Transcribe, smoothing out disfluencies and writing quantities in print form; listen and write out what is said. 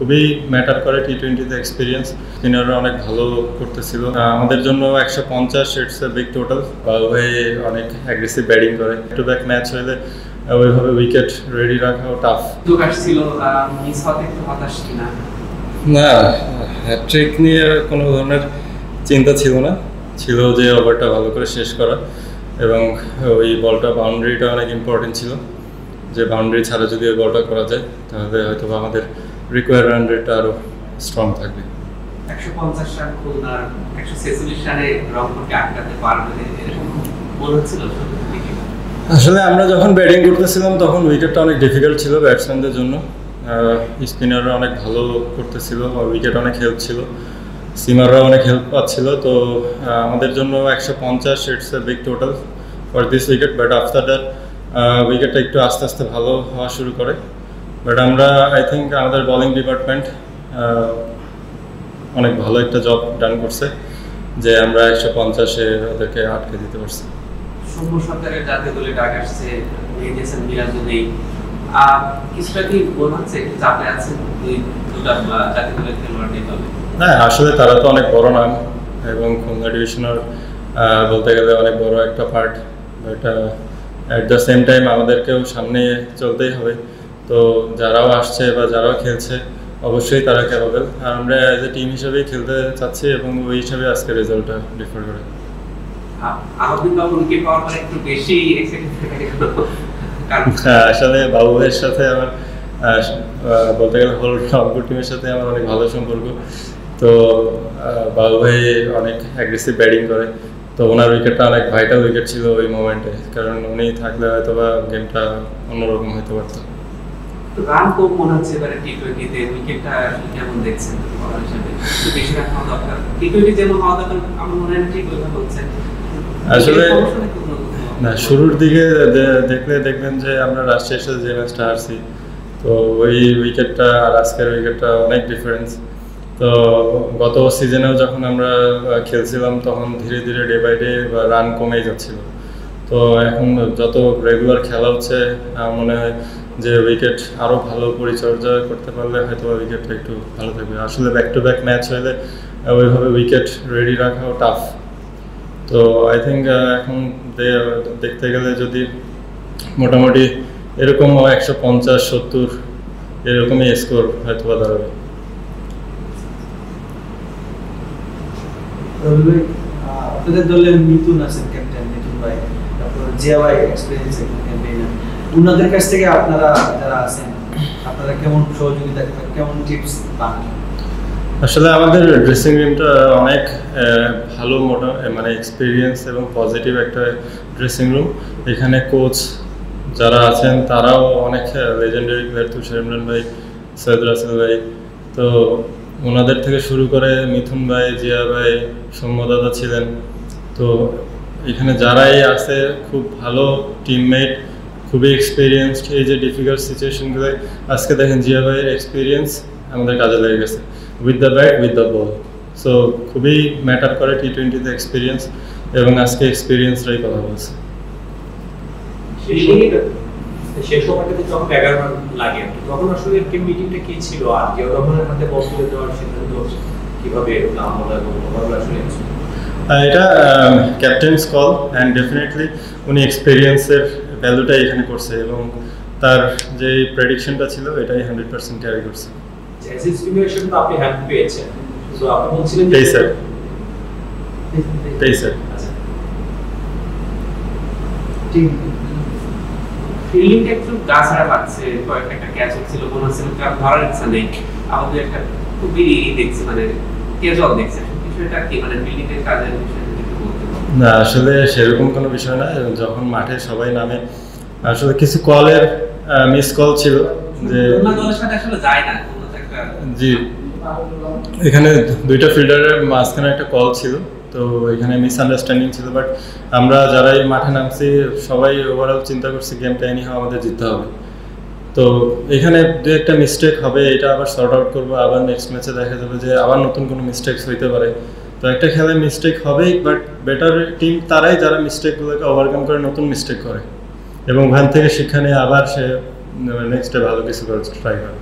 খুবই ম্যাটার করে টি-20তে এক্সপিরিয়েন্স। স্পিনাররা অনেক ভালো করতেছিল আমাদের জন্য 150 ইটস এ বিগ টোটাল। হয়ে অনেক অ্যাগ্রেসিভ ব্যাটিং করে, টু ব্যাক ম্যাচ হলে ওইভাবে উইকেট রেডি রাখাও টাফ। না, হ্যাট্রিক নিয়ে কোনো ধরনের চিন্তা ছিল না, ছিল যে ওভারটা ভালো করে শেষ করা এবং ওই বলটা বাউন্ডারিটা অনেক ইম্পর্টেন্ট ছিল, যে বাউন্ডারি ছাড়া যদি ওই বলটা করা যায় তাহলে হয়তো আমাদের রিকোয়ার রান রেটটা আরও স্ট্রং থাকবে। 150 রান খুলনার 146 রানে রংপুরকে আটকাতে পারবে এরকম মনে হচ্ছিল? আসলে আমরা যখন ব্যাটিং করতেছিলাম তখন উইকেটটা অনেক ডিফিকাল্ট ছিল ব্যাটসম্যানদের জন্য। স্পিনাররা অনেক ভালো করতেছিল, উইকেট অনেক হেল্প ছিল, সিমাররা অনেক হেল্প পাচ্ছিল। তো আমাদের জন্য 150 it's a big total for this wicket. But after that উইকেটটা একটু আস্তে আস্তে ভালো হওয়া শুরু করে। বাট আমরা আই থিঙ্ক আমাদের বোলিং ডিপার্টমেন্ট অনেক ভালো একটা জব ডান করছে, যে আমরা 150-এ ওদেরকে আটকে দিতে পারছি। সৌম্য সরকারের জাতীয় দলে ডাক আসছে, মেহেদী মিরাজুদ্দিন, কিছুটা কি মনে হচ্ছে একটু চাপে আছেন দুটা জাতীয় দলের খেলোয়াড় নিয়ে হবে? হ্যাঁ, আসলে তারা তো অনেক বড় নাম এবং খুলনা ডিভিশনের বলতে গেলে অনেক বড় একটা part. But at the same time আমাদেরকেও সামনে চলতেই হবে। তো যারাও আসছে বা যারাও খেলছে অবশ্যই তারা ক্যাপাবল, আর আমরা অ্যাজ এ টিম হিসেবেই খেলতে চাচ্ছি এবং ওই হিসাবে আজকে রেজাল্টটা ডিফার করে। আসলে বাবু ভাইয়ের সাথে আমার বলতে গেলে হোল রংপুর টিমের সাথে আমার অনেক ভালো সম্পর্ক। তো বাবু ভাই অনেক অ্যাগ্রেসিভ ব্যাটিং করে, তো ওনার উইকেটটা অনেক ভাইটাল উইকেট ছিল ওই মোমেন্টে, কারণ উনি থাকলে হয়তো বা গেমটা অন্যরকম হতে পারতো। রান কম মনে হচ্ছে এবারে টি-20তে, উইকেটটা কেমন দেখছেন? একটু বেশি রান হওয়া দরকার, টি-20 যেমন হওয়া দরকার আমার মনে হয় ঠিক ওইভাবে হচ্ছে। আসলে না, শুরুর দিকে দেখবেন যে আমরা রাজশাহীর সাথে যে ম্যাচটা হারছি, তো ওই উইকেটটা আর আজকের উইকেটটা অনেক ডিফারেন্স। তো গত সিজনেও যখন আমরা খেলছিলাম তখন ধীরে ধীরে ডে বাই ডে রান কমেই যাচ্ছিল। তো এখন যত রেগুলার খেলা হচ্ছে মনে হয় যে উইকেট আরও ভালো পরিচর্যা করতে পারলে হয়তো উইকেটটা একটু ভালো থাকবে। আসলে ব্যাক টু ব্যাক ম্যাচ হলে ওইভাবে উইকেট রেডি রাখাও টাফ। তো আই থিঙ্ক এখন দেখতে গেলে যদি মোটামুটি এরকম 150-70 এরকমই স্কোর হয়তো বা দাঁড়াবে। আপনাদের দলের মিথুন আছেন, ক্যাপ্টেন মিথুন ভাই, তারপর জিয়া ভাই এক্সপেরিয়েন্স ক্যাম্পেইনার, ওনাদের কাছ থেকে আপনারা যারা আছেন আপনারা কেমন সহযোগিতা, কেমন টিপস পান? আসলে আমাদের ড্রেসিং রুমটা অনেক ভালো, মানে এক্সপিরিয়েন্স এবং পজিটিভ একটা ড্রেসিং রুম। এখানে কোচ যারা আছেন তারাও অনেক লেজেন্ডারি প্লেয়ার, তুষার ইমরান ভাই, সৈয়দ রাসেল ভাই, তো ওনাদের থেকে শুরু করে মিথুন ভাই, জিয়া ভাই, সৌম্য দাদা ছিলেন। তো এখানে যারাই আছে খুব ভালো টিমমেট, খুবই এক্সপিরিয়েন্সড। এই যে ডিফিকাল্ট সিচুয়েশনগুলো আজকে দেখেন জিয়া ভাইয়ের এক্সপিরিয়েন্স আমাদের কাজে লেগে গেছে, with the bat with the ball. So খুবই ম্যাটার করে টি-20তে এক্সপিরিয়েন্স, এবং আজকে এক্সপিরিয়েন্সটাই কথা বলছে। সেই সময়টাতে যখন 11 রান লাগে তখন আসলে টিম মিটিংটা কি ছিল, আর জিয়া রহমানের হাতে বল তুলে দেওয়ার সিদ্ধান্ত কিভাবে নাম হলো এবং ওভারঅল আসলে এটা ক্যাপ্টেন্স কল, অ্যান্ড ডেফিনেটলি উনি এক্সপিরিয়েন্সের ভ্যালুটাই এখানে করছে এবং তার যে প্রেডিকশনটা ছিল এটাই 100% ক্যারি করছে। অ্যাজ স্পিনার তো আপনি হেল্প পেয়েছেন, সো আপনি বলছিলেন যে পেসার আচ্ছা ঠিক ফিল্ডিংটা একটু গাছাড়া লাগছে, কয়েকটা ক্যাচ হচ্ছিল মনে হচ্ছে ধরার ইচ্ছা নেই, আমাদের একটা খুবই দেখছি মানে ক্যাজুয়াল দেখছে বিষয়টা কি, মানে ফিল্ডিংয়ের কাজের বিষয়টা একটু বলতে পারবেন? না, আসলে সেরকম কোনো বিষয় না। যখন মাঠে সবাই নামে আসলে কিছু কলের মিস কল ছিল, যে দলের সাথে আসলে যায় না জি, এখানে দুইটা ফিল্ডারের মাঝখানে একটা কল ছিল, তো এখানে মিসআন্ডারস্ট্যান্ডিং ছিল। বাট আমরা যারাই মাঠে নামছি সবাই ওভারঅল চিন্তা করছি গেমটা এনিহাও আমাদের জিততে হবে। তো এখানে দু একটা মিস্টেক হবে, এটা আবার সর্ট আউট করবো, আবার নেক্সট ম্যাচে দেখা যাবে যে আবার নতুন কোনো মিস্টেকস হইতে পারে। তো একটা খেলায় মিস্টেক হবেই, বাট বেটার টিম তারাই যারা মিস্টেকগুলোকে ওভারকাম করে নতুন মিস্টেক করে এবং ওখান থেকে শিক্ষা নিয়ে আবার সে নেক্সটে ভালো কিছু ট্রাই করে।